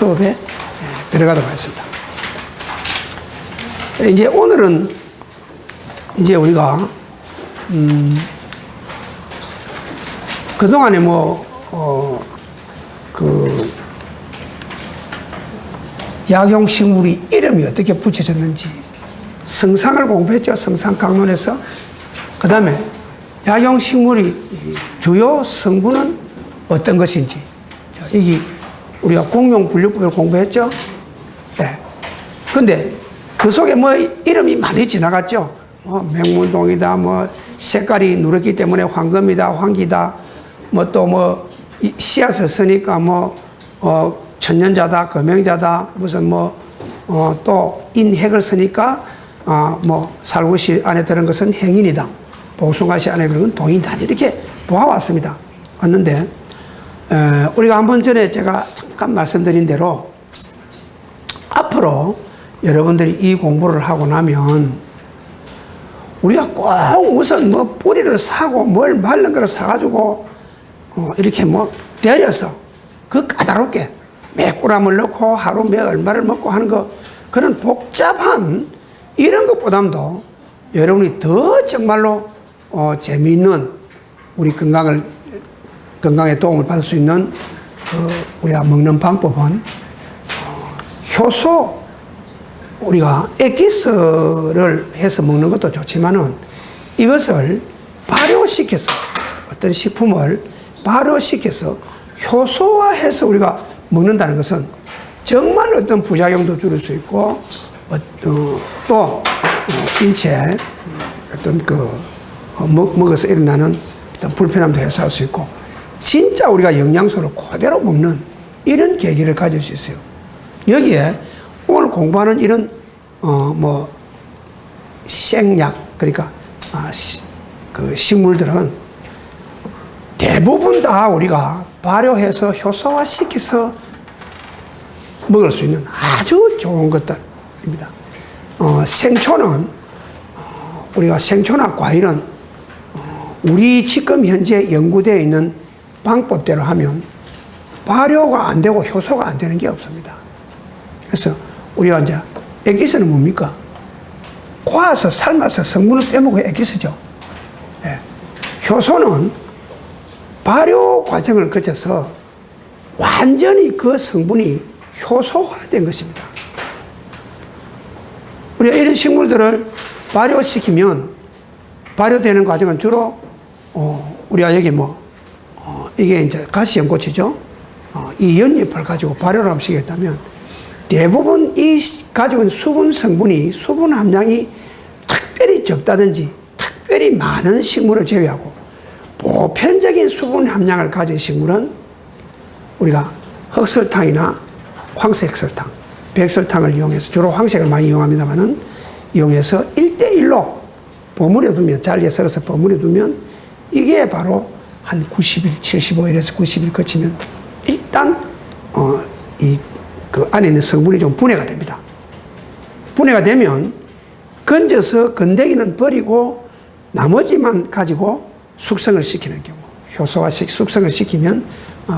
수업에 들어가도록 하겠습니다. 이제 오늘은 이제 우리가 그동안에 약용식물이 이름이 어떻게 붙여졌는지 성상을 공부했죠. 성상 강론에서. 그 다음에 약용식물이 주요 성분은 어떤 것인지. 자, 이게 우리가 공용분류법을 공부했죠. 네. 근데 그 속에 이름이 많이 지나갔죠. 맹문동이다, 색깔이 누렇기 때문에 황금이다, 황기다, 씨앗을 쓰니까 천년자다, 금행자다, 무슨 또 인핵을 쓰니까 살구시 안에 들은 것은 행인이다, 복숭아시 안에 들은 것은 동인이다, 이렇게 보아왔습니다. 왔는데 우리가 한번 전에 제가 잠깐 말씀드린 대로 앞으로 여러분들이 이 공부를 하고 나면 우리가 꼭 우선 뿌리를 사고 뭘 말른 거를 사가지고 이렇게 데려서 그 까다롭게 매꾸람을 넣고 하루 얼마를 먹고 하는 거, 그런 복잡한 이런 것보다도 여러분이 더 정말로 재미있는 우리 건강에 도움을 받을 수 있는 우리가 먹는 방법은 효소, 우리가 액기스를 해서 먹는 것도 좋지만은 이것을 발효시켜서 어떤 식품을 발효시켜서 효소화해서 우리가 먹는다는 것은 정말 어떤 부작용도 줄일 수 있고 또 인체 어떤 먹어서 일어나는 어떤 불편함도 해소할 수 있고 진짜 우리가 영양소를 그대로 먹는 이런 계기를 가질 수 있어요. 여기에 오늘 공부하는 이런 생약, 그러니까 그 식물들은 대부분 다 우리가 발효해서 효소화시켜서 먹을 수 있는 아주 좋은 것들입니다. 생초는 우리가 생초나 과일은 우리 지금 현재 연구되어 있는 방법대로 하면 발효가 안 되고 효소가 안 되는 게 없습니다. 그래서 우리가 이제 액기스는 뭡니까? 고아서 삶아서 성분을 빼먹고 액기스죠. 네. 효소는 발효 과정을 거쳐서 완전히 그 성분이 효소화된 것입니다. 우리가 이런 식물들을 발효시키면 발효되는 과정은 주로 우리가 여기 이게 이제 가시연꽃이죠. 이 연잎을 가지고 발효를 한번 시켰다면 대부분 이 가지고 있는 수분 성분이, 수분 함량이 특별히 적다든지 특별히 많은 식물을 제외하고 보편적인 수분 함량을 가진 식물은 우리가 흑설탕이나 황색 설탕, 백설탕을 이용해서, 주로 황색을 많이 이용합니다만은 이용해서 1대1로 버무려 두면, 잘게 썰어서 버무려 두면 이게 바로 한 90일, 75일에서 90일 거치면 일단 그 안에 있는 성분이 좀 분해가 됩니다. 분해가 되면 건져서 건더기는 버리고 나머지만 가지고 숙성을 시키는 경우, 숙성을 시키면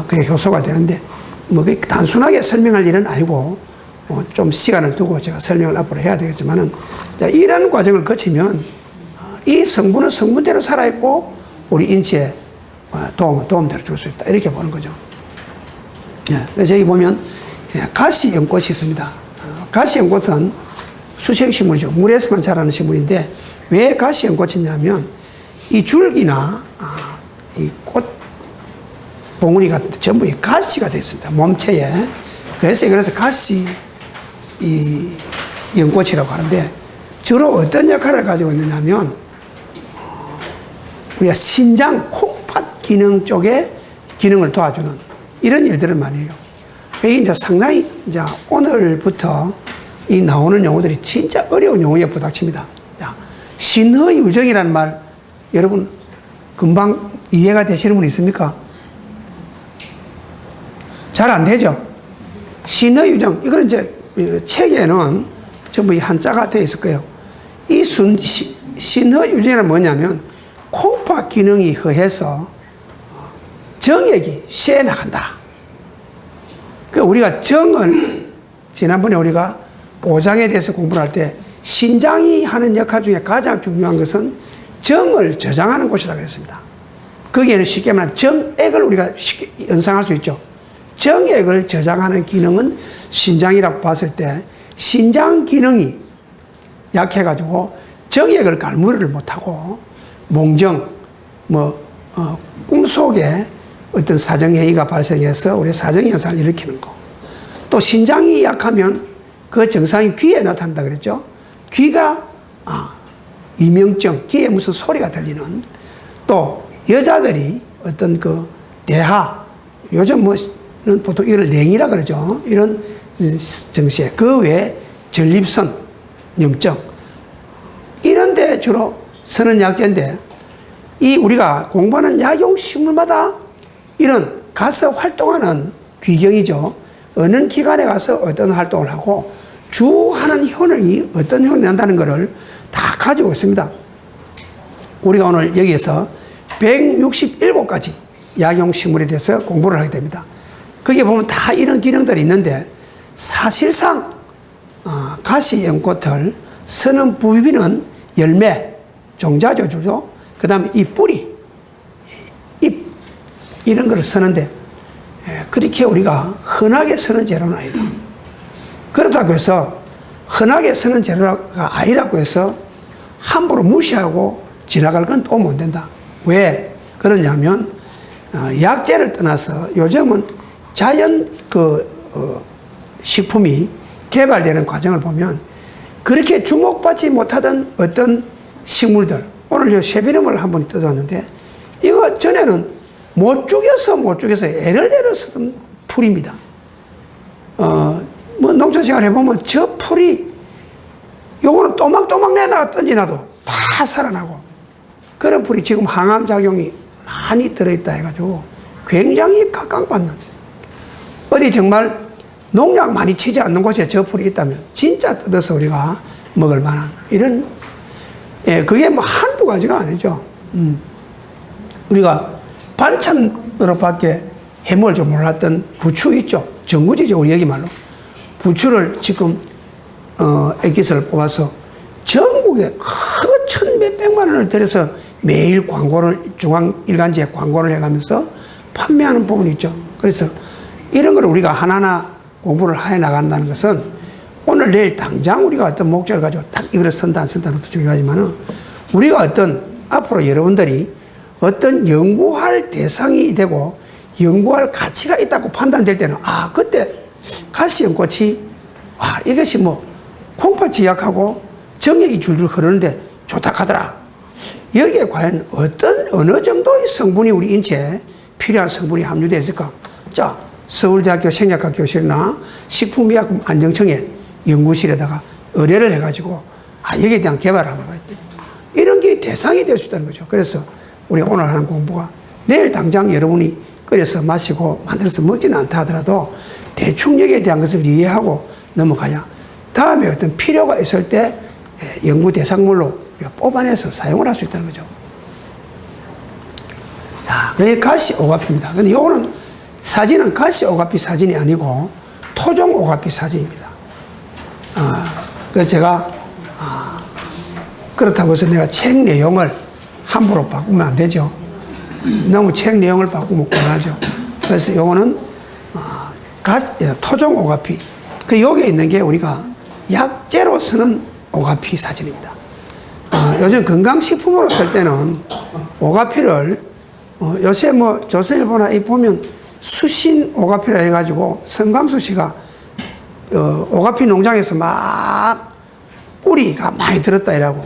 그게 효소가 되는데 그게 단순하게 설명할 일은 아니고 좀 시간을 두고 제가 설명을 앞으로 해야 되겠지만은, 이런 과정을 거치면 이 성분은 성분대로 살아있고 우리 인체에 도움대로 줄 수 있다, 이렇게 보는 거죠. 그래서 여기 보면 가시연꽃이 있습니다. 가시연꽃은 수생식물이죠. 물에서만 자라는 식물인데 왜 가시연꽃이냐면 이 줄기나 이 꽃 봉우리가 전부 가시가 되어 있습니다. 몸체에. 그래서 가시 연꽃이라고 하는데 주로 어떤 역할을 가지고 있느냐면 우리가 신장, 콩팥 기능 쪽에 기능을 도와주는 이런 일들을 많이 해요. 이게 이제 상당히 이제 오늘부터 이 나오는 용어들이 진짜 어려운 용어에 부닥칩니다. 신허유정이라는 말 여러분 금방 이해가 되시는 분 있습니까? 잘 안 되죠? 신허유정, 이건 이제 책에는 전부 이 한자가 되어 있을 거예요. 이 신허유정이란 뭐냐면 콩팥 기능이 허해서 정액이 쇠 나간다. 그 우리가 정을 지난번에 우리가 오장에 대해서 공부를 할 때 신장이 하는 역할 중에 가장 중요한 것은 정을 저장하는 곳이라고 했습니다. 거기에는 쉽게 말하면 정액을 우리가 쉽게 연상할 수 있죠. 정액을 저장하는 기능은 신장이라고 봤을 때 신장 기능이 약해가지고 정액을 갈무리를 못하고 몽정, 꿈속에 어떤 사정회의가 발생해서 우리 사정현상을 일으키는 거. 또 신장이 약하면 그 증상이 귀에 나타난다 그랬죠. 귀가 이명증, 귀에 무슨 소리가 들리는, 또 여자들이 어떤 그 대하, 요즘 보통 이걸 냉이라 그러죠. 이런 증세, 그 외에 전립선 염증, 이런 데 주로 쓰는 약제인데, 이 우리가 공부하는 약용식물마다 이런 가서 활동하는 귀경이죠. 어느 기관에 가서 어떤 활동을 하고 주하는 효능이 어떤 효능이 난다는 것을 다 가지고 있습니다. 우리가 오늘 여기에서 167가지 약용식물에 대해서 공부를 하게 됩니다. 거기에 보면 다 이런 기능들이 있는데, 사실상 가시, 연꽃을 쓰는 부위는 열매, 종자저주죠. 그 다음에 이 뿌리, 잎, 이런 거를 쓰는데, 그렇게 우리가 흔하게 쓰는 재료는 아니다. 그렇다고 해서 흔하게 쓰는 재료가 아니라고 해서 함부로 무시하고 지나갈 건 또 못 된다. 왜 그러냐면 약재를 떠나서 요즘은 자연 식품이 개발되는 과정을 보면 그렇게 주목받지 못하던 어떤 식물들, 오늘 쇠비름을 한번 뜯어왔는데, 이거 전에는 못 죽여서 애를 쓰던 풀입니다. 농촌 생활 해보면 저 풀이, 요거는 또막또막 내다가 던지놔도 다 살아나고, 그런 풀이 지금 항암작용이 많이 들어있다 해가지고 굉장히 각광받는, 어디 정말 농약 많이 치지 않는 곳에 저 풀이 있다면 진짜 뜯어서 우리가 먹을 만한 이런, 그게 한두 가지가 아니죠. 우리가 반찬으로밖에 해먹을 줄 몰랐던 부추 있죠. 전구지죠, 우리 여기 말로. 부추를 지금 액기스를 뽑아서 전국에 그 천몇백만 원을 들여서 매일 광고를, 중앙일간지에 광고를 해가면서 판매하는 부분이 있죠. 그래서 이런 걸 우리가 하나하나 공부를 해 나간다는 것은 오늘 내일 당장 우리가 어떤 목적을 가지고 딱 이거를 쓴다 안 쓴다는 것도 중요하지만은, 우리가 어떤 앞으로 여러분들이 어떤 연구할 대상이 되고 연구할 가치가 있다고 판단될 때는, 그때 가시연꽃이 이것이 콩팥이 약하고 정액이 줄줄 흐르는데 좋다 하더라. 여기에 과연 어느 정도의 성분이 우리 인체에 필요한 성분이 함유되어 있을까? 자, 서울대학교 생약학 교실이나 식품의약품안정청의 연구실에다가 의뢰를 해가지고 여기에 대한 개발을 한번 해야 돼. 이런 게 대상이 될 수 있다는 거죠. 그래서 우리가 오늘 하는 공부가 내일 당장 여러분이 끓여서 마시고 만들어서 먹지는 않다 하더라도 대충 여기에 대한 것을 이해하고 넘어가야 다음에 어떤 필요가 있을 때 연구 대상물로 우리가 뽑아내서 사용을 할 수 있다는 거죠. 자, 그게 가시 오가피입니다. 근데 요거는 사진은 가시 오가피 사진이 아니고 토종 오가피 사진입니다. 그래서 제가 그렇다고 해서 내가 책 내용을 함부로 바꾸면 안 되죠. 너무 책 내용을 바꾸면 곤란하죠. 그래서 요거는 토종 오가피. 여기에 있는 게 우리가 약재로 쓰는 오가피 사진입니다. 요즘 건강식품으로 쓸 때는 오가피를 요새 조선일보나 이 보면 수신 오가피라 해가지고 성광수 씨가 오가피 농장에서 막 뿌리가 많이 들었다 이라고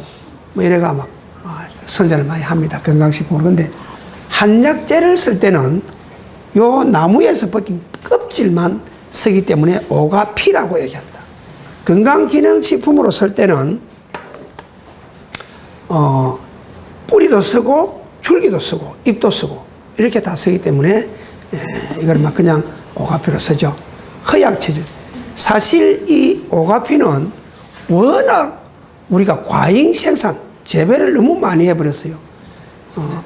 이래가 막 선전을 많이 합니다. 건강식품으로. 근데 한약재를 쓸 때는 요 나무에서 벗긴 껍질만 쓰기 때문에 오가피라고 얘기합니다. 건강기능식품으로 쓸 때는 뿌리도 쓰고 줄기도 쓰고 잎도 쓰고 이렇게 다 쓰기 때문에 이걸 막 그냥 오가피로 쓰죠. 허약체질. 사실 이 오가피는 워낙 우리가 과잉 생산, 재배를 너무 많이 해버렸어요.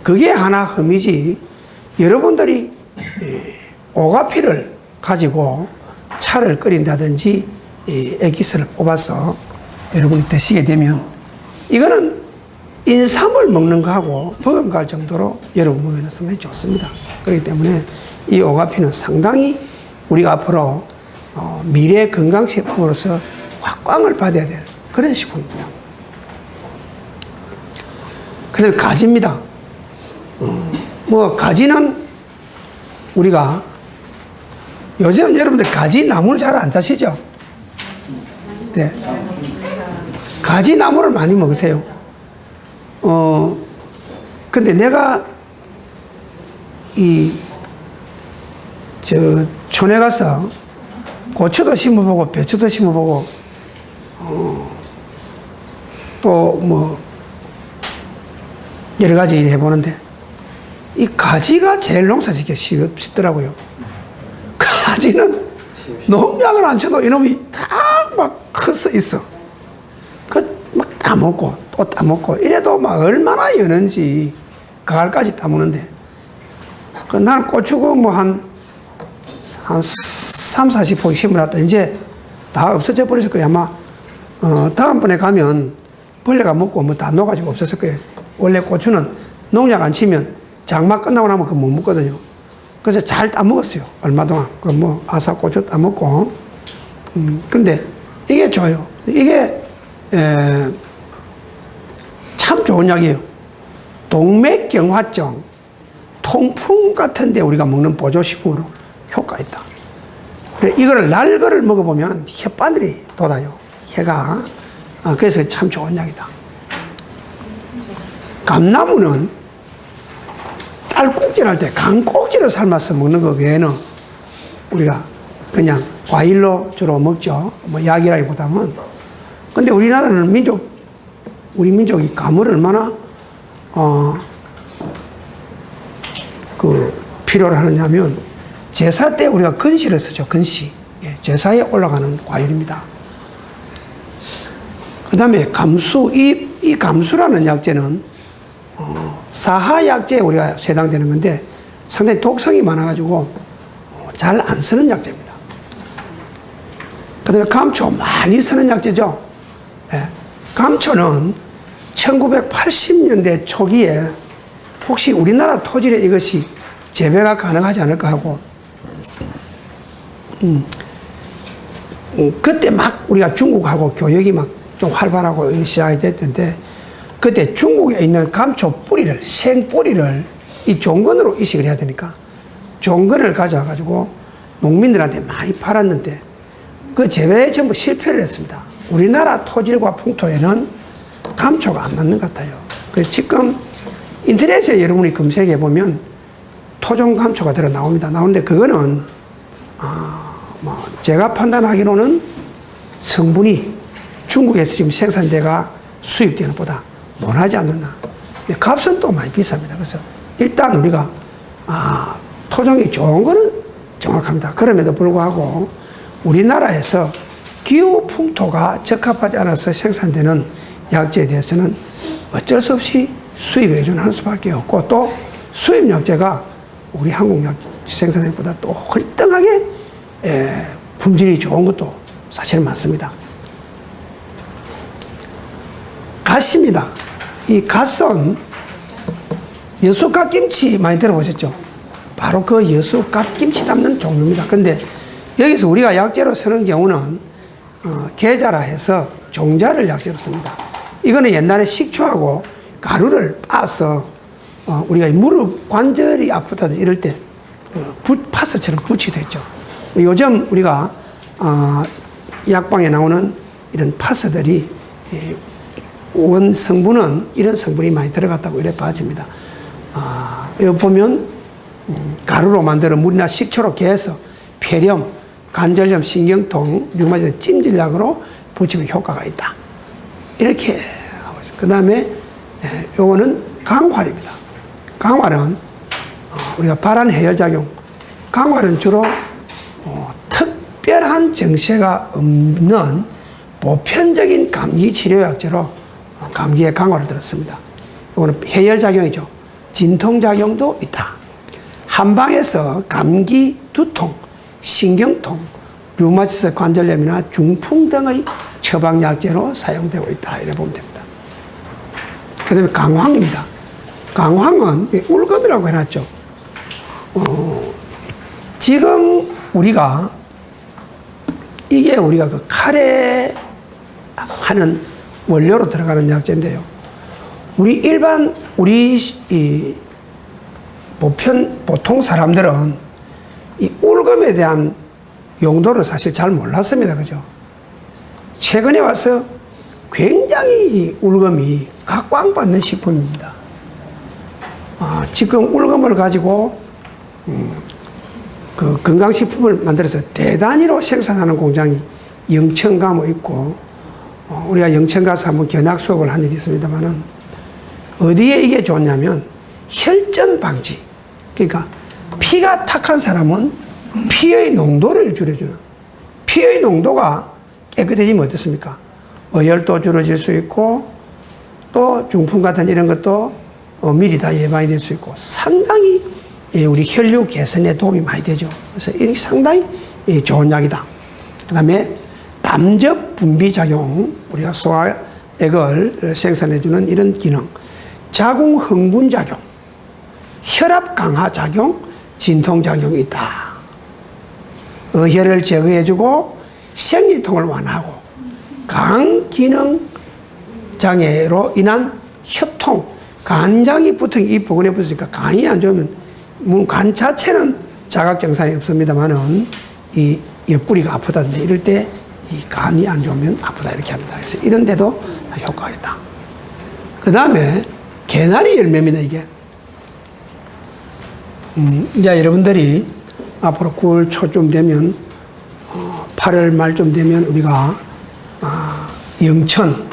그게 하나 흠이지. 여러분들이 오가피를 가지고 차를 끓인다든지 이 에기스를 뽑아서 여러분이 드시게 되면 이거는 인삼을 먹는 거하고 버금갈 정도로 여러분 몸에는 상당히 좋습니다. 그렇기 때문에 이 오가피는 상당히 우리가 앞으로 미래 건강식품으로서 확광을 받아야 될 그런 식품입니다. 그 다음에 가지입니다. 가지는 우리가 요즘 여러분들 가지 나무를 잘 안 짜시죠? 네. 가지 나무를 많이 먹으세요. 근데 내가 촌에 가서 고추도 심어보고 배추도 심어보고 또 여러 가지 일 해보는데 이 가지가 제일 농사짓기 쉽더라고요. 가지는 농약을 안 쳐도 이놈이 다 막 커서 있어. 막 따먹고 또 따먹고 이래도 막 얼마나 여는지 가을까지 따먹는데 나는 고추가 한 3, 40포기 심어놨다. 이제 다 없어져 버렸을 거예요. 아마 다음번에 가면 벌레가 먹고 다 녹아지고 없었을 거예요. 원래 고추는 농약 안 치면 장마 끝나고 나면 그거 못 먹거든요. 그래서 잘 따먹었어요. 얼마 동안. 아삭고추 따먹고. 근데 이게 좋아요. 이게, 참 좋은 약이에요. 동맥경화증, 통풍 같은 데 우리가 먹는 보조식품으로 효과 있다. 이거를 날 거를 먹어보면 혓바늘이 돋아요. 혀가. 그래서 참 좋은 약이다. 감나무는 딸꾹질 할 때 강꼭지를 삶아서 먹는 거 외에는 우리가 그냥 과일로 주로 먹죠. 약이라기보다는. 근데 우리나라는 우리 민족이 감을 얼마나, 필요로 하느냐면 제사 때 우리가 건시를 쓰죠. 건시. 예, 제사에 올라가는 과일입니다. 그 다음에 감수. 이 감수라는 약재는 사하약재에 우리가 해당되는 건데 상당히 독성이 많아가지고 잘 안 쓰는 약재입니다. 그 다음에 감초 많이 쓰는 약재죠. 예. 감초는 1980년대 초기에 혹시 우리나라 토질에 이것이 재배가 가능하지 않을까 하고 그때 막 우리가 중국하고 교역이 막 좀 활발하고 시작이 됐던데 그때 중국에 있는 감초 뿌리를, 생 뿌리를 이 종근으로 이식을 해야 되니까 종근을 가져와 가지고 농민들한테 많이 팔았는데 그 재배에 전부 실패를 했습니다. 우리나라 토질과 풍토에는 감초가 안 맞는 것 같아요. 그래서 지금 인터넷에 여러분이 검색해 보면 토종 감초가 들어 나옵니다. 나오는데 그거는 제가 판단하기로는 성분이 중국에서 지금 생산대가 수입되는 것보다 못하지 않느냐. 근데 값은 또 많이 비쌉니다. 그래서 일단 우리가 토종이 좋은 거는 정확합니다. 그럼에도 불구하고 우리나라에서 기후 풍토가 적합하지 않아서 생산되는 약재에 대해서는 어쩔 수 없이 수입에 의존할 수밖에 없고 또 수입 약재가 우리 한국 약 생산량보다 또 헐등하게 품질이 좋은 것도 사실 많습니다. 갓입니다. 이 갓은 여수갓김치 많이 들어보셨죠? 바로 그 여수갓김치 담는 종류입니다. 근데 여기서 우리가 약재로 쓰는 경우는 계자라 해서 종자를 약재로 씁니다. 이거는 옛날에 식초하고 가루를 빻아서 우리가 무릎 관절이 아프다든지 이럴 때 파스처럼 붙이게 됐죠. 요즘 우리가 약방에 나오는 이런 파스들이 원 성분은 이런 성분이 많이 들어갔다고 이래 봐집니다. 여기 보면 가루로 만들어 물이나 식초로 개해서 폐렴, 관절염, 신경통, 류마티즘 찜질약으로 붙이면 효과가 있다. 이렇게 하고 있습니다. 그 다음에 요거는 강활입니다. 강활은 우리가 발한 해열작용, 강활은 주로 특별한 정세가 없는 보편적인 감기 치료약제로 감기에 강화를 들었습니다. 이거는 해열작용이죠. 진통작용도 있다. 한방에서 감기, 두통, 신경통, 류마티스 관절염이나 중풍 등의 처방약제로 사용되고 있다. 이래 보면 됩니다. 그 다음에 강황입니다. 강황은 울금이라고 해놨죠. 지금 우리가 이게 우리가 그 카레 하는 원료로 들어가는 약제인데요. 우리 보통 사람들은 이 울금에 대한 용도를 사실 잘 몰랐습니다. 그죠? 최근에 와서 굉장히 이 울금이 각광받는 식품입니다. 지금 울금을 가지고 그 건강식품을 만들어서 대단위로 생산하는 공장이 영천 가면 있고, 우리가 영천 가서 한번 견학 수업을 한 일이 있습니다만은, 어디에 이게 좋냐면 혈전 방지. 그러니까 피가 탁한 사람은 피의 농도를 줄여주는, 피의 농도가 깨끗해지면 어떻습니까? 어혈도 줄어질 수 있고, 또 중풍 같은 이런 것도 미리 다 예방이 될 수 있고, 상당히 우리 혈류 개선에 도움이 많이 되죠. 그래서 이게 상당히 좋은 약이다. 그 다음에 담즙 분비 작용, 우리가 소화액을 생산해주는 이런 기능, 자궁 흥분 작용, 혈압 강화 작용, 진통 작용이 있다. 어혈을 제거해주고 생리통을 완화하고 간 기능 장애로 인한 협통, 간장이 붙은 이 부분에 붙으니까 간이 안 좋으면 물론 간 자체는 자각 증상이 없습니다만은 이 옆구리가 아프다든지 이럴 때 이 간이 안 좋으면 아프다 이렇게 합니다. 그래서 이런 데도 효과가 있다. 그 다음에 개나리 열매입니다. 이게 이제 여러분들이 앞으로 9월 초쯤 되면 8월 말쯤 되면 우리가 영천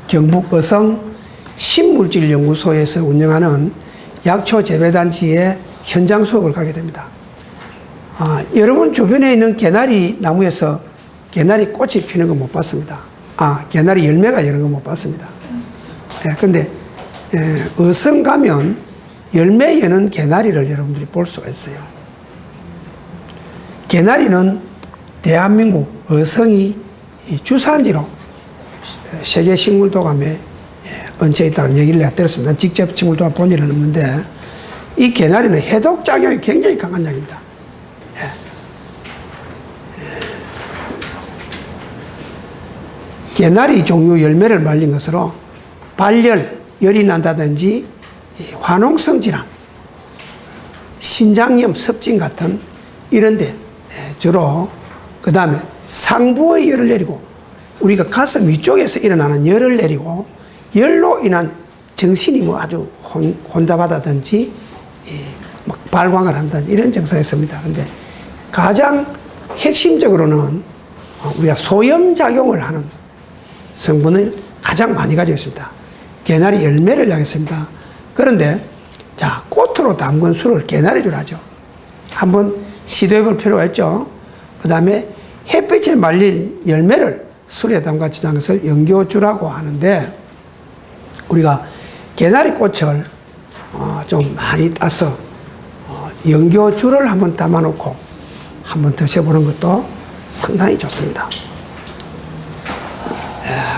경북 어성 신물질연구소에서 운영하는 약초 재배단지에 현장 수업을 가게 됩니다. 여러분 주변에 있는 개나리 나무에서 개나리 꽃이 피는 거 못 봤습니다. 개나리 열매가 이런 거 못 봤습니다. 근데 어성 가면 열매 여는 개나리를 여러분들이 볼 수가 있어요. 개나리는 대한민국 어성이 주산지로 세계 식물도감에 얹혀 있다는 얘기를 내가 들었습니다. 직접 식물도감 본 일은 없는데, 이 개나리는 해독작용이 굉장히 강한 약입니다. 개나리 종류 열매를 말린 것으로 발열, 열이 난다든지 화농성 질환, 신장염, 섭진 같은 이런데 주로, 그 다음에 상부의 열을 내리고, 우리가 가슴 위쪽에서 일어나는 열을 내리고, 열로 인한 정신이 뭐 아주 혼잡하다든지 막 발광을 한다든지 이런 증상이 있습니다. 근데 가장 핵심적으로는 우리가 소염작용을 하는 성분을 가장 많이 가지고 있습니다. 개나리 열매를 하겠습니다. 그런데 자, 꽃으로 담근 술을 개나리를 하죠. 한번 시도해 볼 필요가 있죠. 그 다음에 햇빛에 말린 열매를 술에 담가 지난 것을 연교주라고 하는데, 우리가 개나리 꽃을 좀 많이 따서 연교주를 한번 담아놓고 한번 드셔보는 것도 상당히 좋습니다.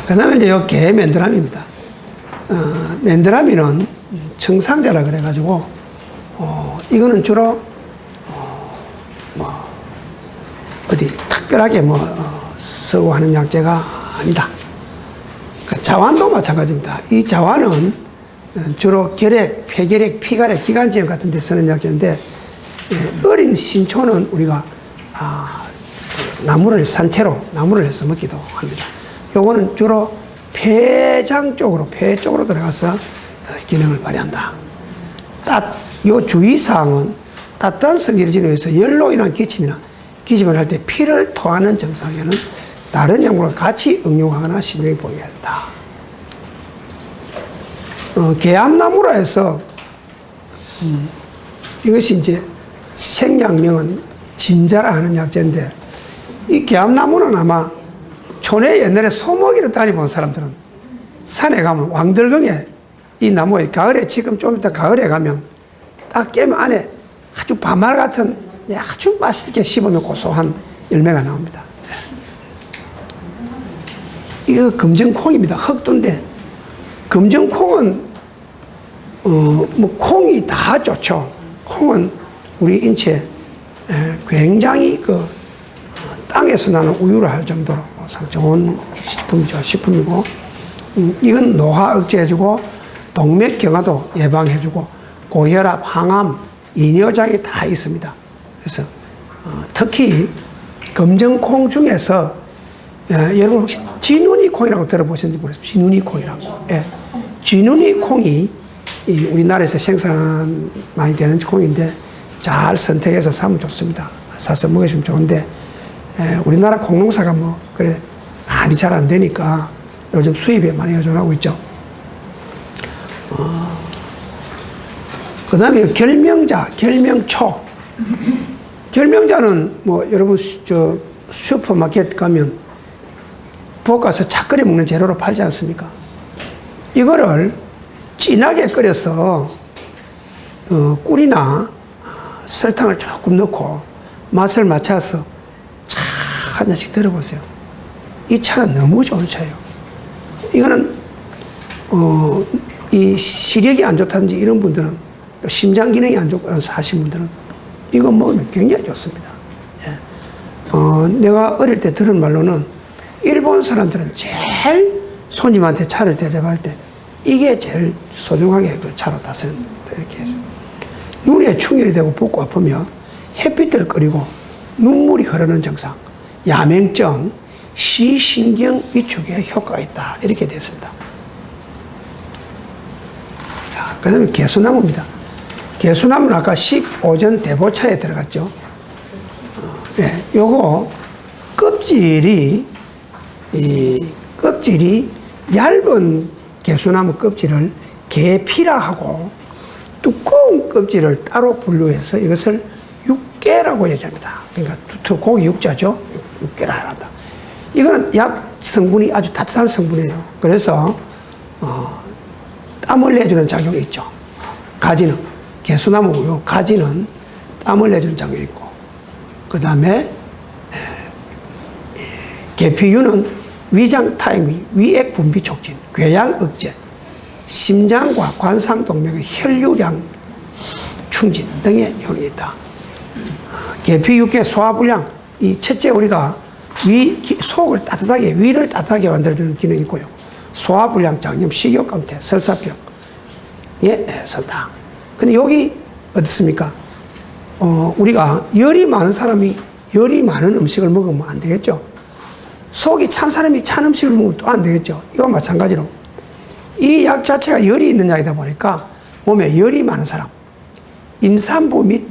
그 다음에 이제 요 게 맨드라미입니다. 맨드라미는 청상자라 그래가지고, 이거는 주로, 어디 특별하게 쓰고 하는 약재가 아니다. 자완도 마찬가지입니다. 이 자완은 주로 결핵, 폐결핵, 피갈핵, 기관지염 같은 데 쓰는 약재인데, 어린 신초는 우리가 산채로 나무를 해서 먹기도 합니다. 요거는 주로 폐장 쪽으로, 폐 쪽으로 들어가서 기능을 발휘한다. 요 주의사항은 따뜻한 성질을 지니면서 열로 인한 기침이나 기침을 할 때 피를 토하는 증상에는 다른 약물과 같이 응용하거나 신경이 보여야 한다. 개암나무라 해서, 이것이 이제 생약명은 진자라 하는 약재인데, 이 개암나무는 아마 촌에 옛날에 소먹이를 다니본 사람들은 산에 가면 왕들궁에 이 나무에 가을에, 지금 좀 이따 가을에 가면 딱 깨면 안에 아주 바말 같은 아주 맛있게 씹으면 고소한 열매가 나옵니다. 이거 검정콩입니다. 흑두인데, 검정콩은, 뭐, 콩이 다 좋죠. 콩은 우리 인체에 굉장히 땅에서 나는 우유를 할 정도로 상 좋은 식품이고, 이건 노화 억제해주고, 동맥경화도 예방해주고, 고혈압, 항암, 이뇨작이 다 있습니다. 그래서, 특히, 검정콩 중에서, 여러분 혹시 쥐눈이 콩이라고 들어보셨는지 모르겠어요. 쥐눈이 콩이라고. 예. 쥐눈이 콩이 우리나라에서 생산 많이 되는 콩인데 잘 선택해서 사면 좋습니다. 사서 먹으시면 좋은데, 우리나라 콩농사가 뭐, 그래, 많이 잘 안 되니까 요즘 수입에 많이 의존하고 있죠. 그 다음에 결명자, 결명초. 결명자는 뭐 여러분 슈퍼마켓 가면 볶아서 차 끓여 먹는 재료로 팔지 않습니까? 이거를 진하게 끓여서 꿀이나 설탕을 조금 넣고 맛을 맞춰서 차 한 잔씩 들어보세요. 이 차는 너무 좋은 차예요. 이거는 이 시력이 안 좋다든지 이런 분들은, 또 심장 기능이 안 좋고 하신 분들은 이거 먹으면 굉장히 좋습니다. 예. 내가 어릴 때 들은 말로는 일본 사람들은 제일 손님한테 차를 대접할 때 이게 제일 소중하게 그 차로 다스린다, 이렇게 해서. 눈에 충혈이 되고 붓고 아프면 햇빛을 끓이고 눈물이 흐르는 증상, 야맹증, 시신경 위축에 효과가 있다, 이렇게 됐습니다. 그 다음에 개수나무입니다. 개수나무는 아까 15전 대보차에 들어갔죠. 요거 껍질이 얇은 개수나무 껍질을 계피라하고 두꺼운 껍질을 따로 분류해서 이것을 육개라고 얘기합니다. 그러니까 고기 육자죠. 육개라 한다. 이거는 약 성분이 아주 따뜻한 성분이에요. 그래서 땀을 내주는 작용이 있죠. 가지는 개수나무고요. 가지는 땀을 내주는 작용이 있고, 그 다음에 계피유는 위장 타임이 위액 분비 촉진, 궤양 억제, 심장과 관상동맥의 혈류량 충진 등의 효능이 있다. 계피육계 소화불량, 이 첫째 우리가 속을 따뜻하게, 위를 따뜻하게 만들어주는 기능이 있고요. 소화불량, 장염, 식욕감퇴, 설사병, 선다. 근데 여기 어떻습니까? 우리가 열이 많은 사람이 열이 많은 음식을 먹으면 안 되겠죠. 속이 찬 사람이 찬 음식을 먹으면 또 안 되겠죠. 이와 마찬가지로 이 약 자체가 열이 있는 약이다 보니까 몸에 열이 많은 사람, 임산부 및